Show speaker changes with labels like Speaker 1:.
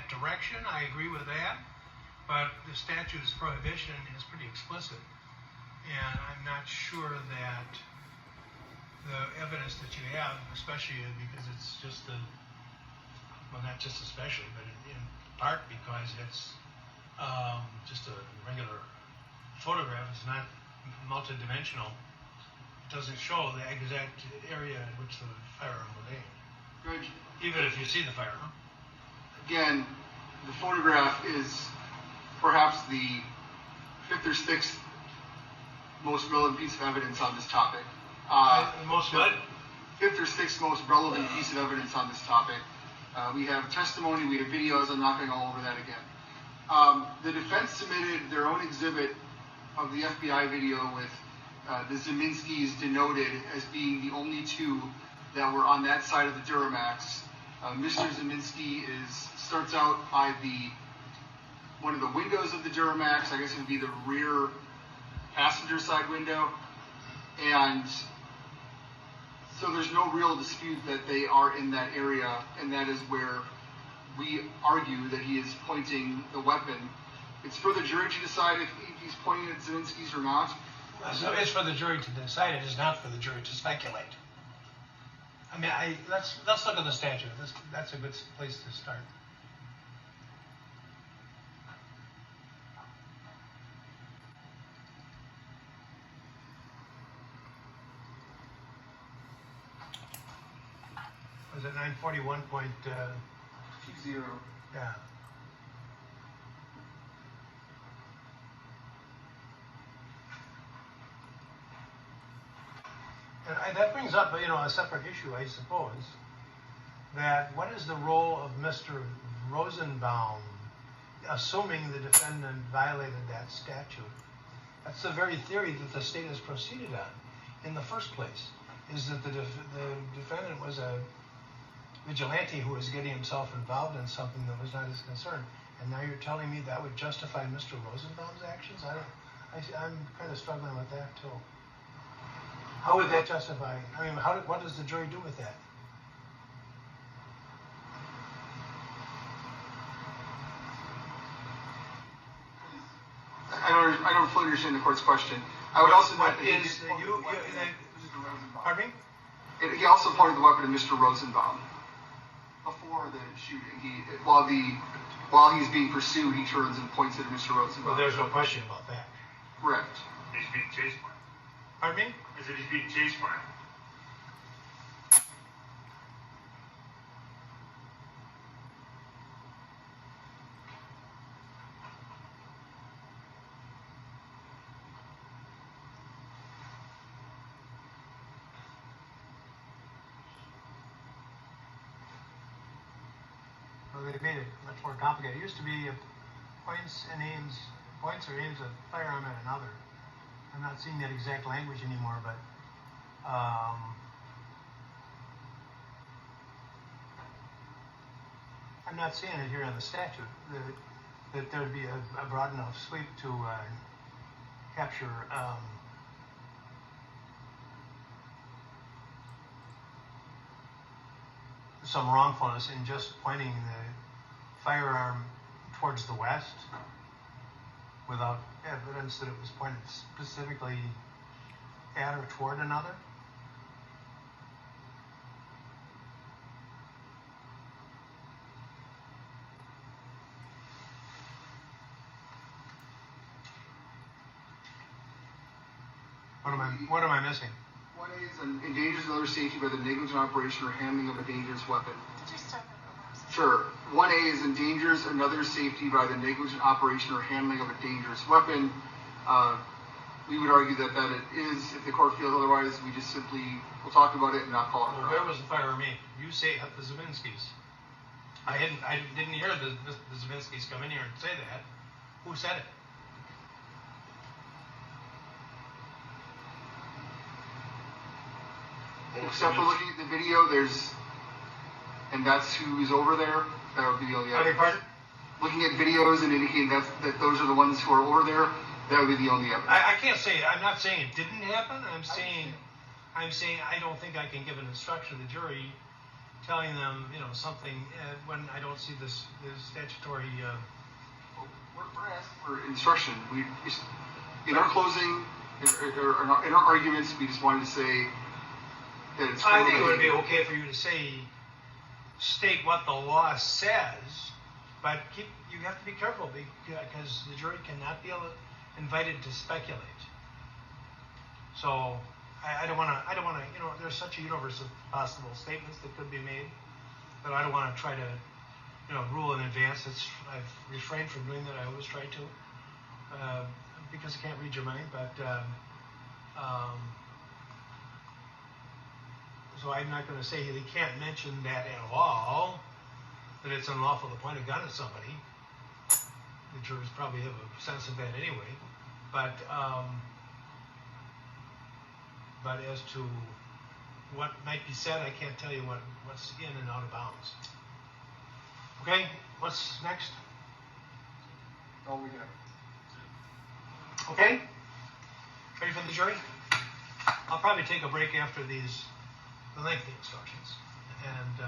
Speaker 1: that direction. I agree with that. But the statute's prohibition is pretty explicit. And I'm not sure that the evidence that you have, especially because it's just well, not just especially, but in part because it's just a regular photograph. It's not multidimensional. It doesn't show the exact area in which the firearm was aimed.
Speaker 2: Judge,
Speaker 1: even if you see the firearm.
Speaker 2: Again, the photograph is perhaps the fifth or sixth most relevant piece of evidence on this topic.
Speaker 1: Most what?
Speaker 2: Fifth or sixth most relevant piece of evidence on this topic. We have testimony, we have videos. I'm not going all over that again. The defense submitted their own exhibit of the FBI video with the Zeminskis denoted as being the only two that were on that side of the Duramax. Mr. Zeminski starts out by one of the windows of the Duramax. I guess it would be the rear passenger side window. And so there's no real dispute that they are in that area, and that is where we argue that he is pointing the weapon. It's for the jury to decide if he's pointing at Zeminski's or not.
Speaker 1: So it's for the jury to decide. It is not for the jury to speculate. I mean, let's look at the statute. That's a good place to start. Was it 941.20? Yeah. And that brings up, a separate issue, I suppose. That what is the role of Mr. Rosenbaum, assuming the defendant violated that statute? That's the very theory that the state has proceeded on in the first place, is that the defendant was a vigilante who was getting himself involved in something that was not his concern. And now you're telling me that would justify Mr. Rosenbaum's actions? I'm kind of struggling with that too. How would that justify? I mean, what does the jury do with that?
Speaker 2: I don't fully understand the court's question. I would also note that
Speaker 1: pardon me?
Speaker 2: He also pointed the weapon to Mr. Rosenbaum before the shooting. While he's being pursued, he turns and points it at Mr. Rosenbaum.
Speaker 1: Well, there's no question about that.
Speaker 2: Correct.
Speaker 3: He's being chased by him.
Speaker 1: Pardon me?
Speaker 3: I said he's being chased by him.
Speaker 1: Well, they made it much more complicated. It used to be points or aims a firearm at another. I'm not seeing that exact language anymore, but I'm not seeing it here in the statute that there would be a broad enough sweep to capture some wrongfulness in just pointing the firearm towards the west without evidence that it was pointed specifically at or toward another? What am I missing?
Speaker 2: 1A is endangers another safety by the negligent operation or handling of a dangerous weapon.
Speaker 4: Did you start the
Speaker 2: Sure. 1A is endangers another safety by the negligent operation or handling of a dangerous weapon. We would argue that it is. If the court feels otherwise, we just simply will talk about it and not call it.
Speaker 1: Well, where was the firearm aimed? You say at the Zeminskis. I didn't hear the Zeminskis come in here and say that. Who said it?
Speaker 2: Except for looking at the video, and that's who's over there. That would be the only evidence.
Speaker 1: Pardon?
Speaker 2: Looking at videos and indicating that those are the ones who are over there, that would be the only evidence.
Speaker 1: I can't say it. I'm not saying it didn't happen. I'm saying I don't think I can give an instruction to the jury telling them, something when I don't see the statutory.
Speaker 2: We're asking for instruction. In our closing, in our arguments, we just wanted to say that it's.
Speaker 1: I think it would be okay for you to state what the law says, but you have to be careful because the jury cannot be invited to speculate. So I don't want to. There's such a universe of possible statements that could be made, but I don't want to try to. Rule in advance. I've refrained from doing that. I always try to, because I can't read your mind. But so I'm not going to say he can't mention that at all. That it's unlawful to point a gun at somebody. The jurors probably have a sense of that anyway. But as to what might be said, I can't tell you what's in and out of bounds. Okay, what's next?
Speaker 2: Oh, we got.
Speaker 1: Okay? Ready for the jury? I'll probably take a break after the lengthy instructions. And